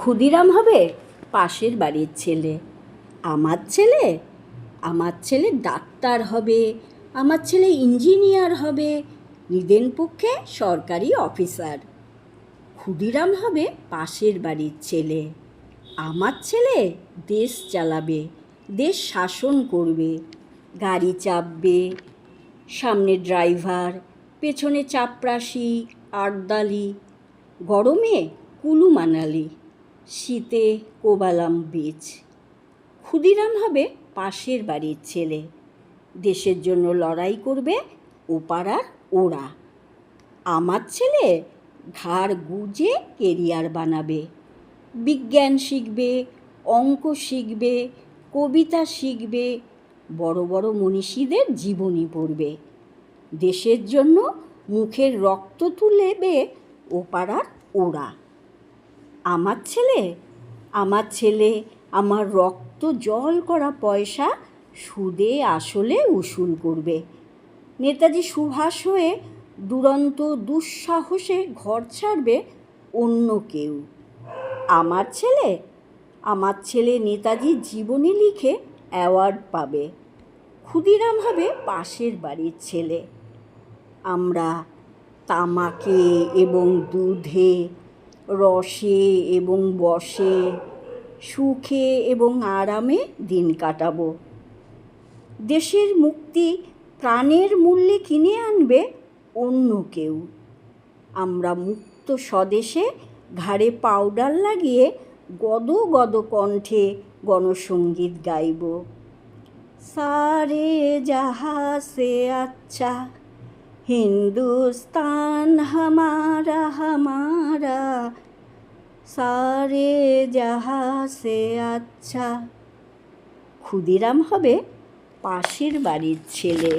ক্ষুদিরাম হবে পাশের বাড়ির ছেলে। আমার ছেলে ডাক্তার হবে, আমার ছেলে ইঞ্জিনিয়ার হবে, নিদেন পক্ষে সরকারি অফিসার। ক্ষুদিরাম হবে পাশের বাড়ির ছেলে। আমার ছেলে দেশ চালাবে, দেশ শাসন করবে, গাড়ি চাপবে, সামনে ড্রাইভার, পেছনে চাপরাশি, আড়দালি, গরমে কুলু মানালি, শীতে কোবালাম বীচ। ক্ষুদিরাম হবে পাশের বাড়ির ছেলে, দেশের জন্য লড়াই করবে ও পাড়ার ওরা। আমার ছেলে ঘাড় গুজে কেরিয়ার বানাবে, বিজ্ঞান শিখবে, অঙ্ক শিখবে, কবিতা শিখবে, বড় বড় মনীষীদের জীবনী পড়বে, দেশের জন্য মুখের রক্ত তুলেবে ও পাড়ার ওরা। আমার ছেলে আমার রক্ত জল করা পয়সা সুদে আসলে উসুল করবে, নেতাজি সুভাষ হয়ে দুরন্ত দুঃসাহসে ঘর ছাড়বে অন্য কেউ। আমার ছেলে নেতাজির জীবনী লিখে অ্যাওয়ার্ড পাবে। ক্ষুদিরাম হবে পাশের বাড়ির ছেলে। আমরা তামাকে এবং দুধে, রসে এবং বসে, সুখে এবং আরামে দিন কাটাবো। দেশের মুক্তি প্রাণের মূল্যে কিনে আনবে অন্য কেউ। আমরা মুক্ত স্বদেশে ঘাড়ে পাউডার লাগিয়ে গদ গদ কণ্ঠে গণসঙ্গীত গাইব। সারে জাহাঁ সে আচ্ছা হিন্দুস্তান হামারা হামারা, সারে জাহাঁ সে আচ্ছা। ক্ষুদিরাম হবে পাশের বাড়ির ছেলে।